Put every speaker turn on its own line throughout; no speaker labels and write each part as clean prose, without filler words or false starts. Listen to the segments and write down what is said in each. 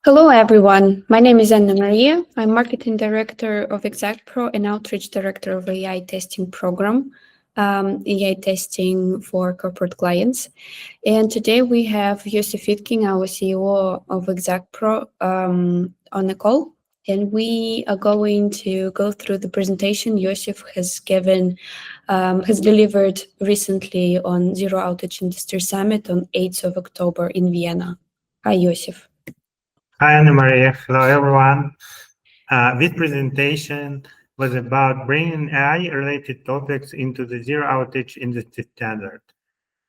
Hello, everyone. My name is Anna-Maria. I'm Marketing Director of Exactpro and Outreach Director of AI Testing Program, AI testing for corporate clients. And today we have Iosif Itkin, our CEO of Exactpro, on the call. And we are going to go through the presentation Iosif has delivered recently on Zero Outage Industry Summit on 8th of October in Vienna. Hi, Iosif.
Hi, Anna-Maria. Hello, everyone. This presentation was about bringing AI-related topics into the Zero Outage industry standard,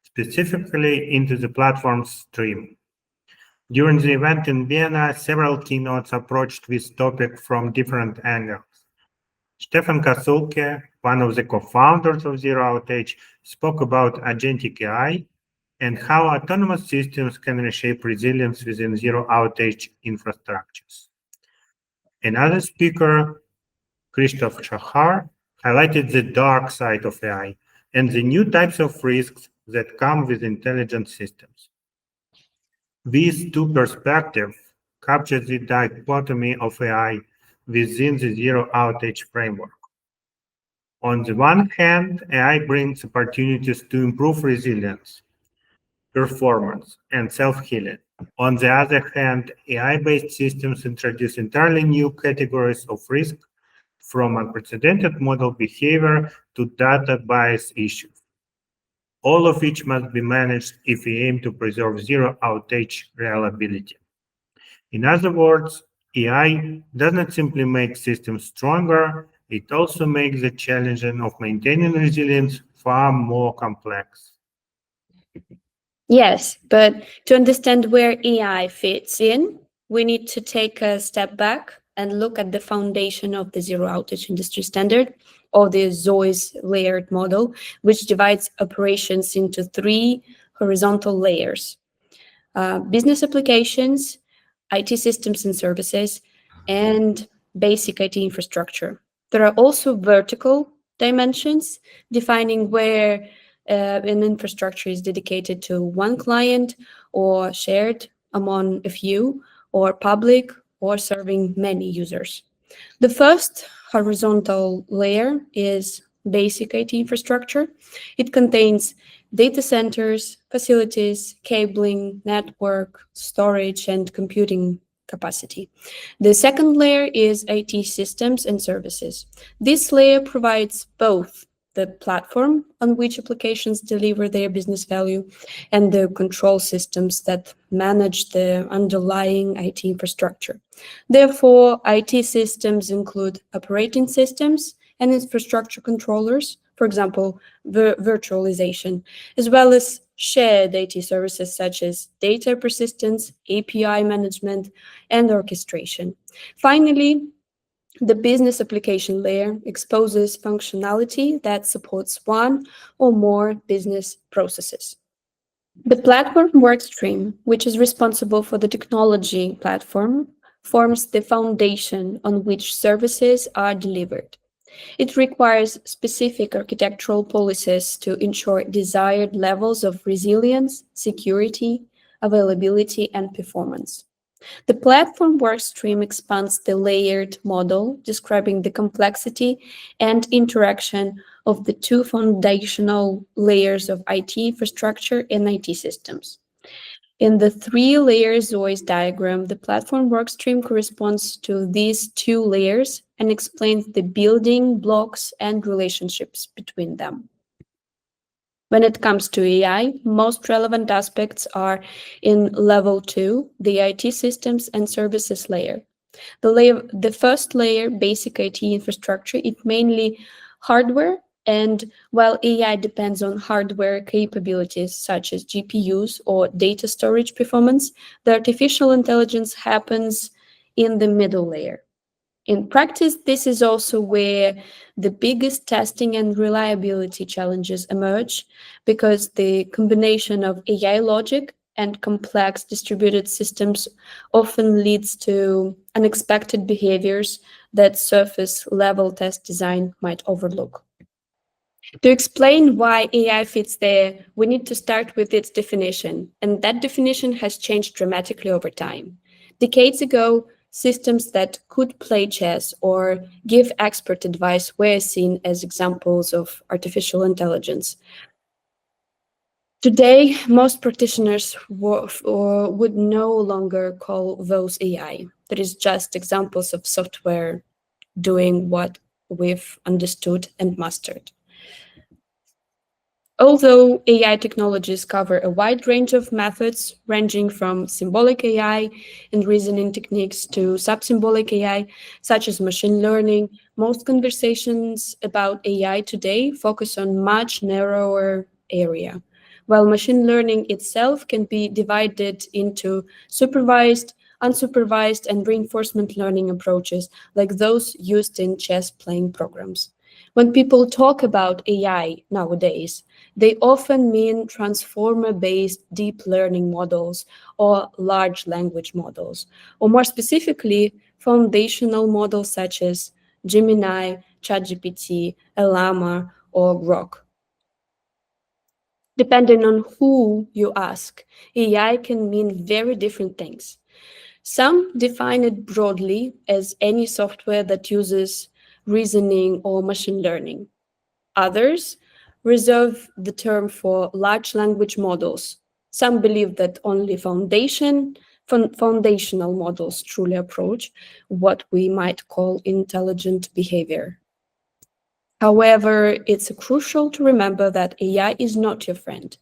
specifically into the platform stream. During the event in Vienna, several keynotes approached this topic from different angles. Stefan Kasulke, one of the co-founders of Zero Outage, spoke about agentic AI and how autonomous systems can reshape resilience within zero-outage infrastructures. Another speaker, Christoph Schachar, highlighted the dark side of AI and the new types of risks that come with intelligent systems. These two perspectives capture the dichotomy of AI within the zero-outage framework. On the one hand, AI brings opportunities to improve resilience, performance, and self-healing. On the other hand, AI-based systems introduce entirely new categories of risk, from unprecedented model behavior to data bias issues, all of which must be managed if we aim to preserve zero-outage reliability. In other words, AI does not simply make systems stronger, it also makes the challenge of maintaining resilience far more complex.
Yes, but to understand where AI fits in, we need to take a step back and look at the foundation of the zero outage industry standard, or the ZOIS layered model, which divides operations into three horizontal layers: business applications, IT systems and services, and basic IT infrastructure. There are also vertical dimensions defining where an infrastructure is dedicated to one client or shared among a few, or public or serving many users. The first horizontal layer is basic IT infrastructure. It contains data centers, facilities, cabling, network, storage, and computing capacity. The second layer is IT systems and services. This layer provides both the platform on which applications deliver their business value and the control systems that manage the underlying IT infrastructure. Therefore, IT systems include operating systems and infrastructure controllers, for example, virtualization, as well as shared IT services such as data persistence, API management, and orchestration. Finally, the business application layer exposes functionality that supports one or more business processes. The platform workstream, which is responsible for the technology platform, forms the foundation on which services are delivered. It requires specific architectural policies to ensure desired levels of resilience, security, availability, and performance. The platform workstream expands the layered model, describing the complexity and interaction of the two foundational layers of IT infrastructure and IT systems. In the three-layer ZOIS diagram, the platform workstream corresponds to these two layers and explains the building blocks and relationships between them. When it comes to AI, most relevant aspects are in level 2, the IT systems and services layer. The first layer, basic IT infrastructure, it mainly hardware, and while AI depends on hardware capabilities such as GPUs or data storage performance, the artificial intelligence happens in the middle layer. In practice, this is also where the biggest testing and reliability challenges emerge, because the combination of AI logic and complex distributed systems often leads to unexpected behaviors that surface-level test design might overlook. To explain why AI fits there, we need to start with its definition, and that definition has changed dramatically over time. Decades ago, systems that could play chess or give expert advice were seen as examples of artificial intelligence. Today, most practitioners would no longer call those AI. That is just examples of software doing what we've understood and mastered. Although AI technologies cover a wide range of methods, ranging from symbolic AI and reasoning techniques to sub-symbolic AI, such as machine learning, most conversations about AI today focus on much narrower area. While machine learning itself can be divided into supervised, unsupervised, and reinforcement learning approaches, like those used in chess playing programs. When people talk about AI nowadays, they often mean transformer-based deep learning models or large language models, or more specifically, foundational models such as Gemini, ChatGPT, Llama, or Grok. Depending on who you ask, AI can mean very different things. Some define it broadly as any software that uses reasoning or machine learning. Others reserve the term for large language models. Some believe that only foundational models truly approach what we might call intelligent behavior. However, it's crucial to remember that AI is not your friend.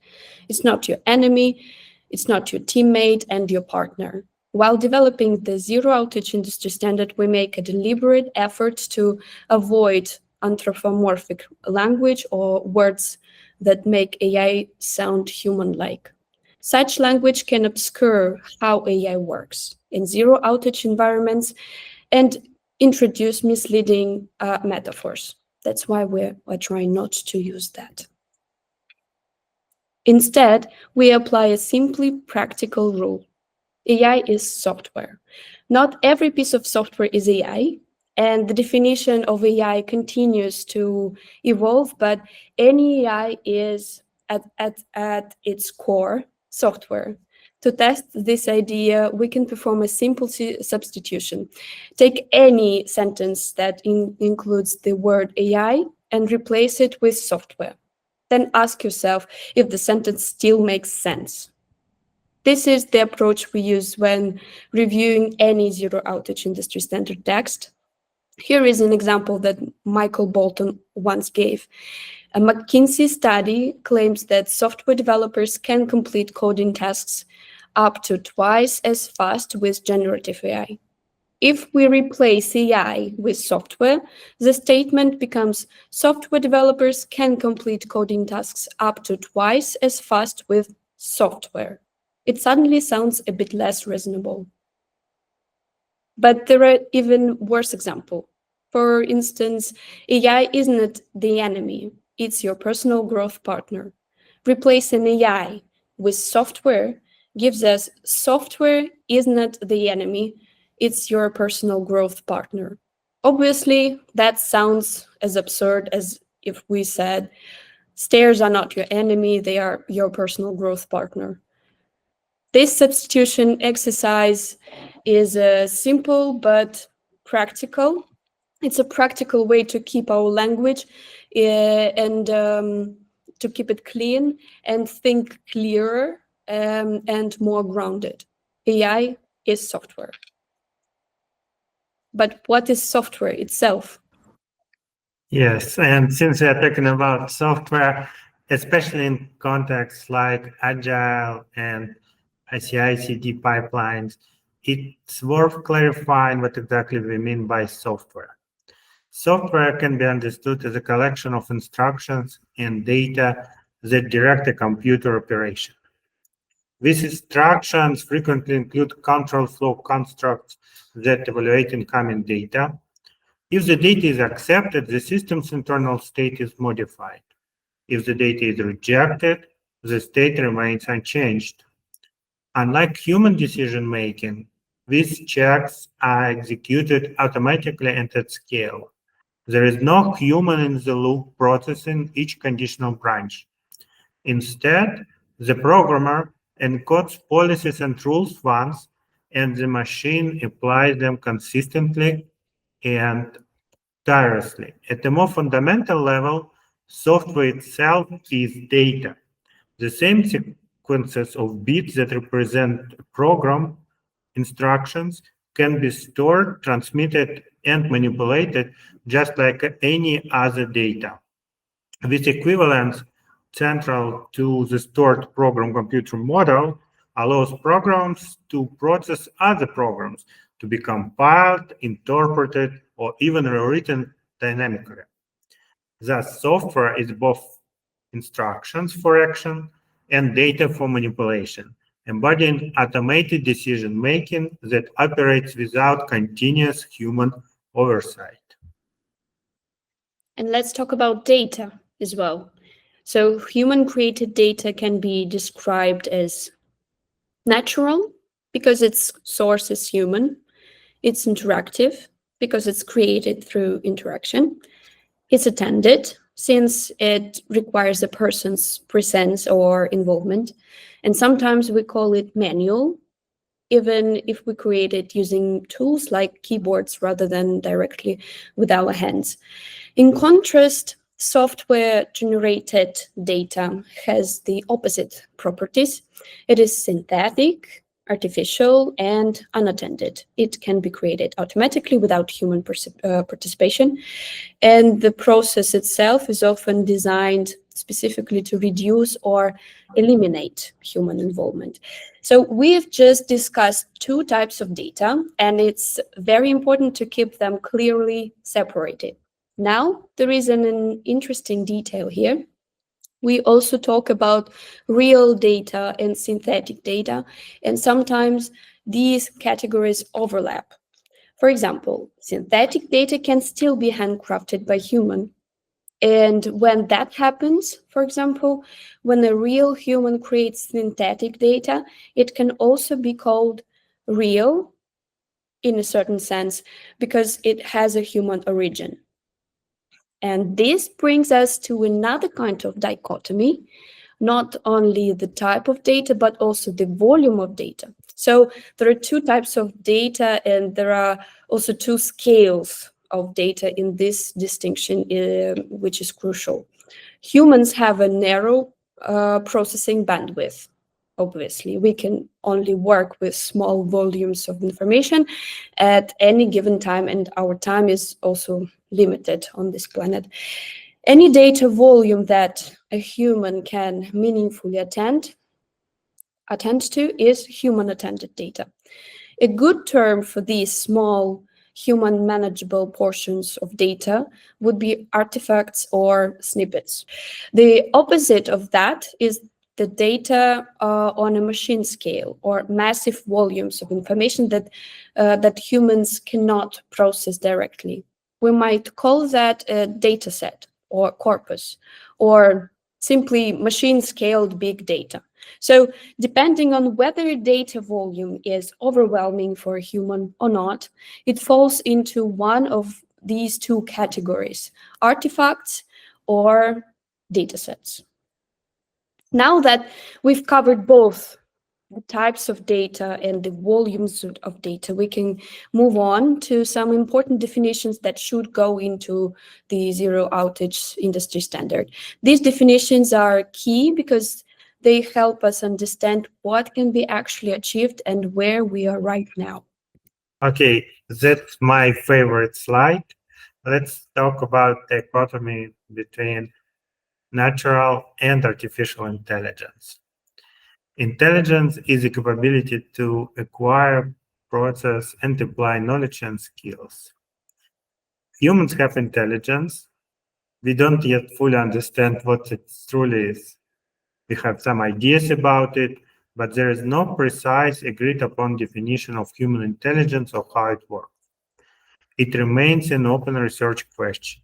It's not your enemy. It's not your teammate and your partner. While developing the zero outage industry standard, we make a deliberate effort to avoid anthropomorphic language or words that make AI sound human-like. Such language can obscure how AI works in zero outage environments and introduce misleading metaphors. That's why we're trying not to use that. Instead, we apply a simply practical rule. AI is software. Not every piece of software is AI, and the definition of AI continues to evolve, but any AI is at its core software. To test this idea, we can perform a simple substitution. Take any sentence that includes the word AI and replace it with software. Then ask yourself if the sentence still makes sense. This is the approach we use when reviewing any zero outage industry standard text. Here is an example that Michael Bolton once gave. A McKinsey study claims that software developers can complete coding tasks up to twice as fast with generative AI. If we replace AI with software, the statement becomes software developers can complete coding tasks up to twice as fast with software. It suddenly sounds a bit less reasonable. But there are even worse examples. For instance, AI isn't the enemy, it's your personal growth partner. Replacing AI with software gives us software isn't the enemy, it's your personal growth partner. Obviously, that sounds as absurd as if we said, stairs are not your enemy, they are your personal growth partner. This substitution exercise is simple but practical. It's a practical way to keep our language and to keep it clean and think clearer and more grounded. AI is software. But what is software itself?
Yes, and since we are talking about software, especially in contexts like Agile and CI/CD pipelines, it's worth clarifying what exactly we mean by software. Software can be understood as a collection of instructions and data that direct a computer operation. These instructions frequently include control flow constructs that evaluate incoming data. If the data is accepted, the system's internal state is modified. If the data is rejected, the state remains unchanged. Unlike human decision-making, these checks are executed automatically and at scale. There is no human-in-the-loop processing each conditional branch. Instead, the programmer encodes policies and rules once and the machine applies them consistently and tirelessly. At a more fundamental level, software itself is data. The same sequences of bits that represent program instructions can be stored, transmitted, and manipulated just like any other data. This equivalence, central to the stored program computer model, allows programs to process other programs, to be compiled, interpreted, or even rewritten dynamically. Thus, software is both instructions for action and data for manipulation, embodying automated decision-making that operates without continuous human oversight.
And let's talk about data as well. So human-created data can be described as natural because its source is human. It's interactive because it's created through interaction. It's attended since it requires a person's presence or involvement. And sometimes we call it manual, even if we create it using tools like keyboards rather than directly with our hands. In contrast, software-generated data has the opposite properties. It is synthetic, artificial, and unattended. It can be created automatically without human participation, and the process itself is often designed specifically to reduce or eliminate human involvement. So we have just discussed two types of data, and it's very important to keep them clearly separated. Now, there is an interesting detail here. We also talk about real data and synthetic data, and sometimes these categories overlap. For example, synthetic data can still be handcrafted by human. And when that happens, for example, when a real human creates synthetic data, it can also be called real in a certain sense because it has a human origin. And this brings us to another kind of dichotomy, not only the type of data, but also the volume of data. So there are two types of data, and there are also two scales of data in this distinction, which is crucial. Humans have a narrow processing bandwidth. Obviously, we can only work with small volumes of information at any given time, and our time is also limited on this planet. Any data volume that a human can meaningfully attend to is human-attended data. A good term for these small human manageable portions of data would be artifacts or snippets. The opposite of that is the data on a machine scale or massive volumes of information that humans cannot process directly. We might call that a data set or corpus, or simply machine-scaled big data. So depending on whether data volume is overwhelming for a human or not, it falls into one of these two categories, artifacts or datasets. Now that we've covered both the types of data and the volumes of data, we can move on to some important definitions that should go into the zero outage industry standard. These definitions are key because they help us understand what can be actually achieved and where we are right now.
Okay, that's my favorite slide. Let's talk about the dichotomy between natural and artificial intelligence. Intelligence is the capability to acquire, process, and apply knowledge and skills. Humans have intelligence. We don't yet fully understand what it truly is. We have some ideas about it, but there is no precise, agreed upon definition of human intelligence or how it works. It remains an open research question.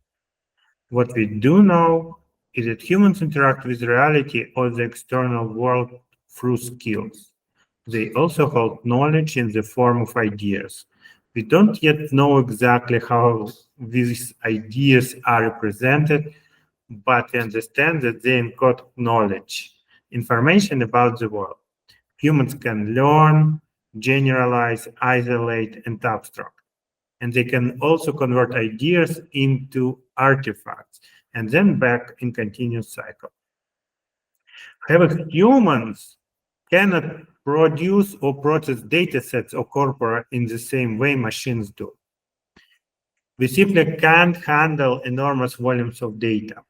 What we do know is that humans interact with reality or the external world through skills. They also hold knowledge in the form of ideas. We don't yet know exactly how these ideas are represented, but we understand that they encode knowledge, information about the world. Humans can learn, generalize, isolate, and abstract. And they can also convert ideas into artifacts and then back in continuous cycle. However, humans cannot produce or process data sets or corpora in the same way machines do. We simply can't handle enormous volumes of data.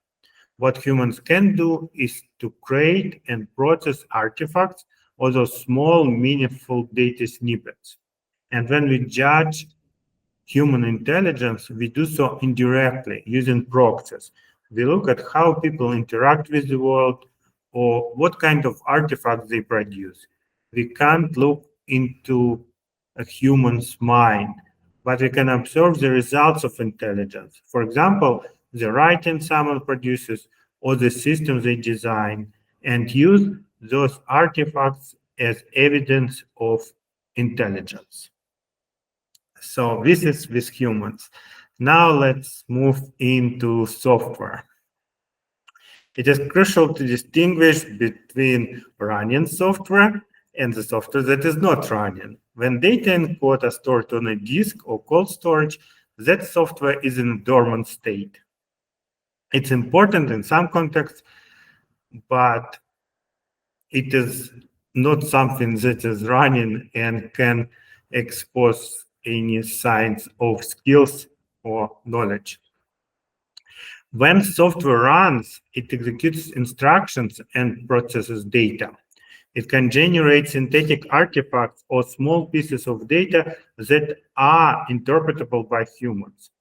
What humans can do is to create and process artifacts or those small, meaningful data snippets. And when we judge human intelligence, we do so indirectly using proxies. We look at how people interact with the world or what kind of artifacts they produce. We can't look into a human's mind, but we can observe the results of intelligence. For example, the writing someone produces or the system they design, and use those artifacts as evidence of intelligence. So this is with humans. Now let's move into software. It is crucial to distinguish between running software and the software that is not running. When data in code are stored on a disk or cold storage, that software is in a dormant state. It's important in some contexts, but it is not something that is running and can expose any signs of skills or knowledge. When software runs, it executes instructions and processes data. It can generate synthetic artifacts or small pieces of data that are interpretable by humans.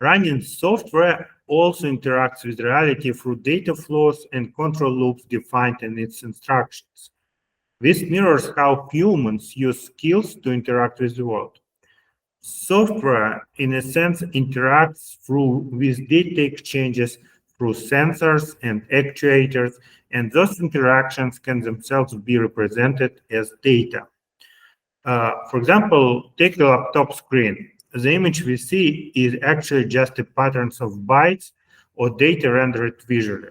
Running software also interacts with reality through data flows and control loops defined in its instructions. This mirrors how humans use skills to interact with the world. Software, in a sense, interacts with data exchanges through sensors and actuators, and those interactions can themselves be represented as data. For example, take the laptop screen. The image we see is actually just a pattern of bytes or data rendered visually.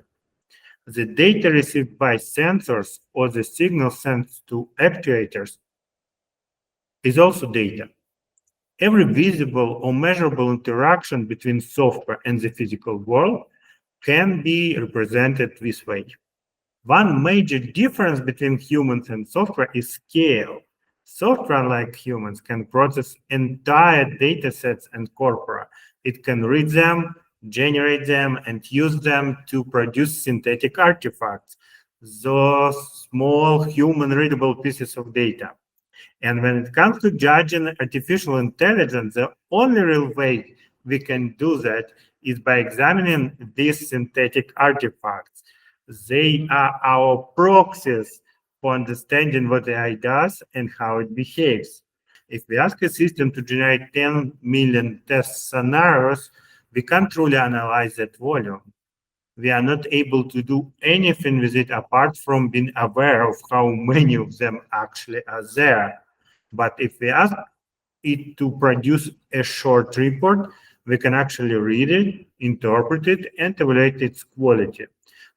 The data received by sensors or the signal sent to actuators is also data. Every visible or measurable interaction between software and the physical world can be represented this way. One major difference between humans and software is scale. Software, like humans, can process entire data sets and corpora. It can read them, generate them, and use them to produce synthetic artifacts, those small human-readable pieces of data. And when it comes to judging artificial intelligence, the only real way we can do that is by examining these synthetic artifacts. They are our proxies for understanding what the AI does and how it behaves. If we ask a system to generate 10 million test scenarios, we can't truly analyze that volume. We are not able to do anything with it apart from being aware of how many of them actually are there. But if we ask it to produce a short report, we can actually read it, interpret it, and evaluate its quality.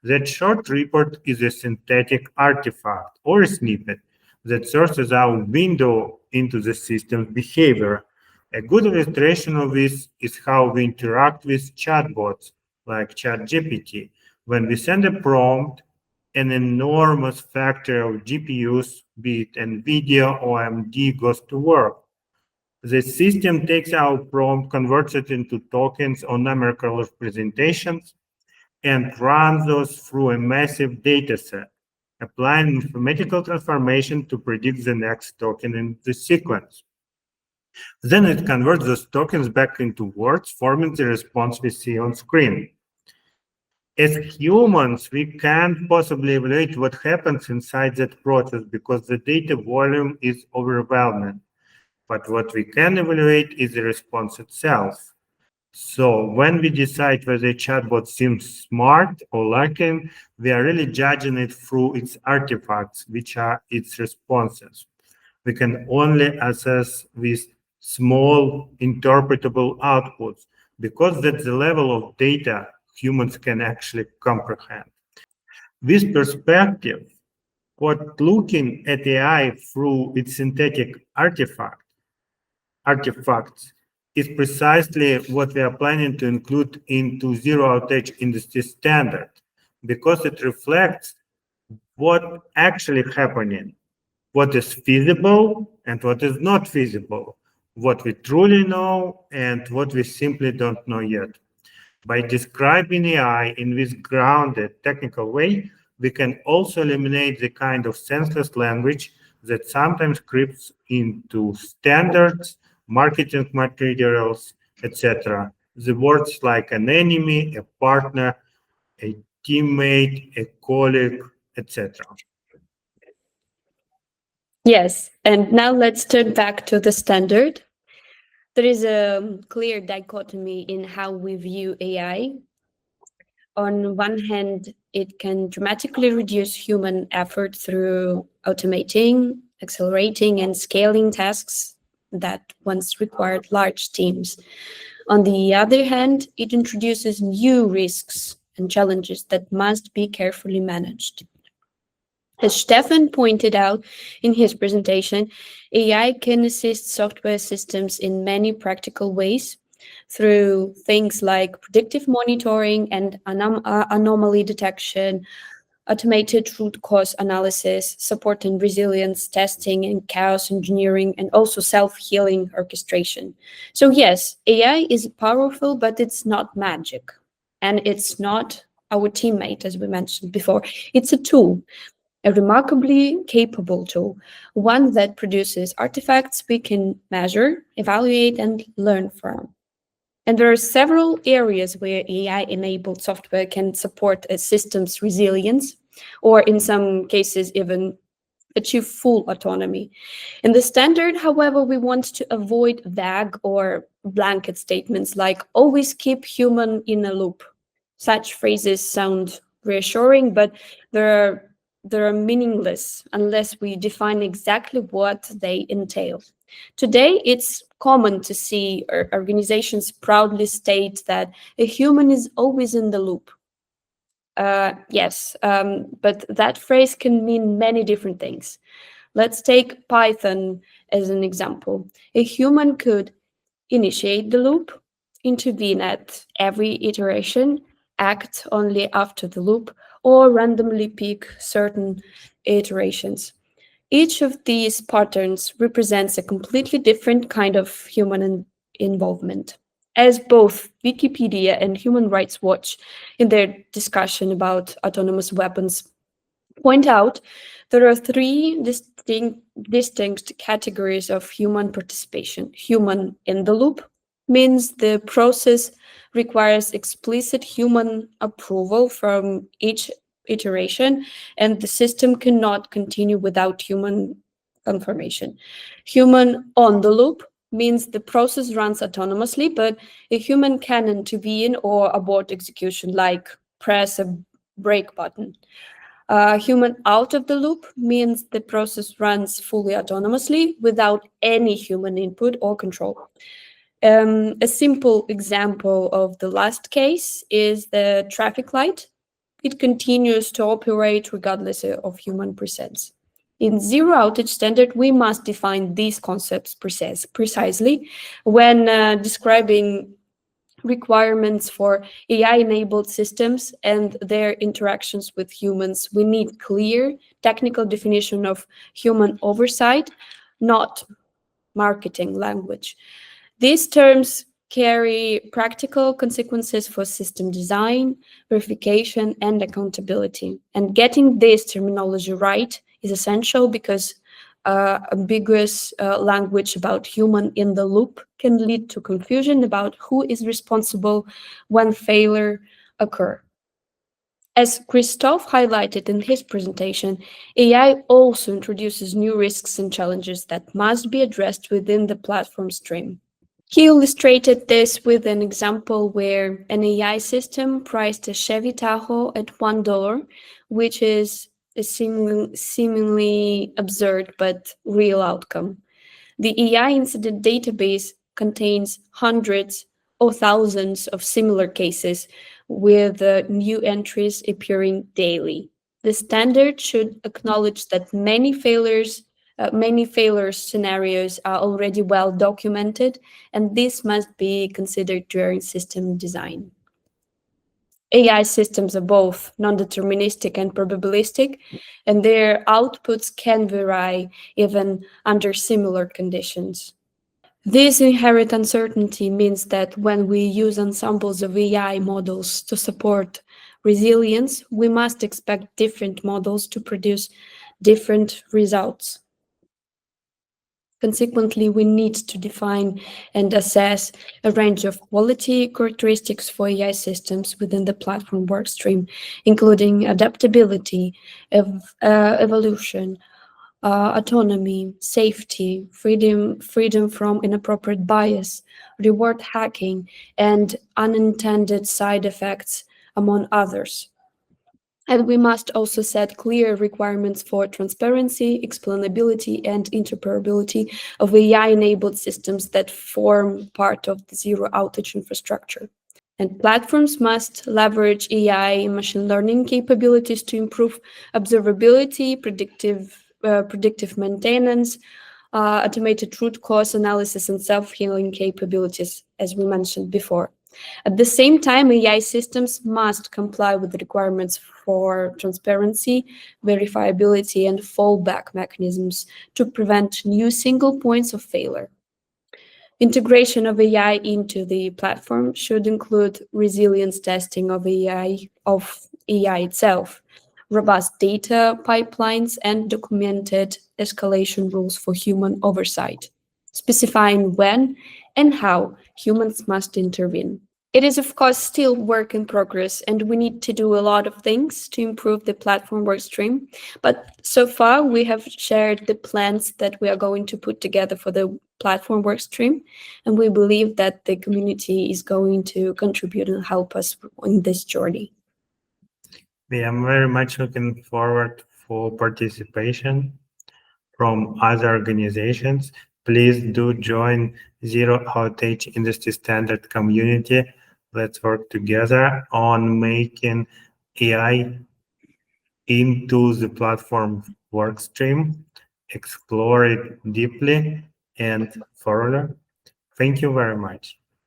That short report is a synthetic artifact or a snippet that serves as our window into the system's behavior. A good illustration of this is how we interact with chatbots like ChatGPT. When we send a prompt, an enormous factor of GPUs, be it NVIDIA or AMD, goes to work. The system takes our prompt, converts it into tokens or numerical representations, and runs those through a massive data set, applying mathematical transformation to predict the next token in the sequence. Then it converts those tokens back into words, forming the response we see on screen. As humans, we can't possibly evaluate what happens inside that process because the data volume is overwhelming. But what we can evaluate is the response itself. So when we decide whether a chatbot seems smart or lacking, we are really judging it through its artifacts, which are its responses. We can only assess with small interpretable outputs because that's the level of data humans can actually comprehend. This perspective But looking at AI through its synthetic artifacts is precisely what we are planning to include into Zero Outage Industry Standard, because it reflects what actually happening, what is feasible and what is not feasible, what we truly know and what we simply don't know yet. By describing AI in this grounded technical way, we can also eliminate the kind of senseless language that sometimes creeps into standards, marketing materials, etc. The words like an enemy, a partner, a teammate, a colleague, etc.
Yes, and now let's turn back to the standard. There is a clear dichotomy in how we view AI. On one hand, it can dramatically reduce human effort through automating, accelerating, and scaling tasks that once required large teams. On the other hand, it introduces new risks and challenges that must be carefully managed. As Stefan pointed out in his presentation, AI can assist software systems in many practical ways through things like predictive monitoring and anomaly detection, automated root cause analysis, supporting resilience testing and chaos engineering, and also self-healing orchestration. So yes, AI is powerful, but it's not magic. And it's not our teammate, as we mentioned before. It's a tool, a remarkably capable tool, one that produces artifacts we can measure, evaluate, and learn from. And there are several areas where AI-enabled software can support a system's resilience, or in some cases, even achieve full autonomy. In the standard, however, we want to avoid vague or blanket statements like always keep human in a loop. Such phrases sound reassuring, but they're meaningless unless we define exactly what they entail. Today, it's common to see organizations proudly state that a human is always in the loop. Yes, but that phrase can mean many different things. Let's take Python as an example. A human could initiate the loop, intervene at every iteration, act only after the loop, or randomly pick certain iterations. Each of these patterns represents a completely different kind of human involvement. As both Wikipedia and Human Rights Watch, in their discussion about autonomous weapons, point out, there are three distinct categories of human participation. Human in the loop means the process requires explicit human approval from each iteration, and the system cannot continue without human confirmation. Human on the loop means the process runs autonomously, but a human can intervene or abort execution, like press a brake button. Human out of the loop means the process runs fully autonomously without any human input or control. A simple example of the last case is the traffic light. It continues to operate regardless of human presence. In zero outage standard, we must define these concepts precisely when describing requirements for AI-enabled systems and their interactions with humans. We need clear technical definition of human oversight, not marketing language. These terms carry practical consequences for system design, verification, and accountability. And getting this terminology right is essential because ambiguous language about human in the loop can lead to confusion about who is responsible when failure occur. As Christoph highlighted in his presentation, AI also introduces new risks and challenges that must be addressed within the platform stream. He illustrated this with an example where an AI system priced a Chevy Tahoe at $1, which is a seemingly absurd but real outcome. The AI incident database contains hundreds or thousands of similar cases with new entries appearing daily. The standard should acknowledge that many failure scenarios are already well documented, and this must be considered during system design. AI systems are both non-deterministic and probabilistic, and their outputs can vary even under similar conditions. This inherent uncertainty means that when we use ensembles of AI models to support resilience, we must expect different models to produce different results. Consequently, we need to define and assess a range of quality characteristics for AI systems within the platform workstream, including adaptability, evolution, autonomy, safety, freedom from inappropriate bias, reward hacking, and unintended side effects, among others. And we must also set clear requirements for transparency, explainability, and interoperability of AI-enabled systems that form part of the zero outage infrastructure. And platforms must leverage AI and machine learning capabilities to improve observability, predictive maintenance, automated root cause analysis, and self-healing capabilities, as we mentioned before. At the same time, AI systems must comply with the requirements for transparency, verifiability, and fallback mechanisms to prevent new single points of failure. Integration of AI into the platform should include resilience testing of AI itself, robust data pipelines, and documented escalation rules for human oversight, specifying when and how humans must intervene. It is, of course, still work in progress, and we need to do a lot of things to improve the platform workstream. But so far, we have shared the plans that we are going to put together for the platform workstream, and we believe that the community is going to contribute and help us in this journey.
We are very much looking forward for participation from other organizations. Please do join Zero Outage Industry Standard community. Let's work together on making AI into the platform workstream, explore it deeply and thoroughly. Thank you very much.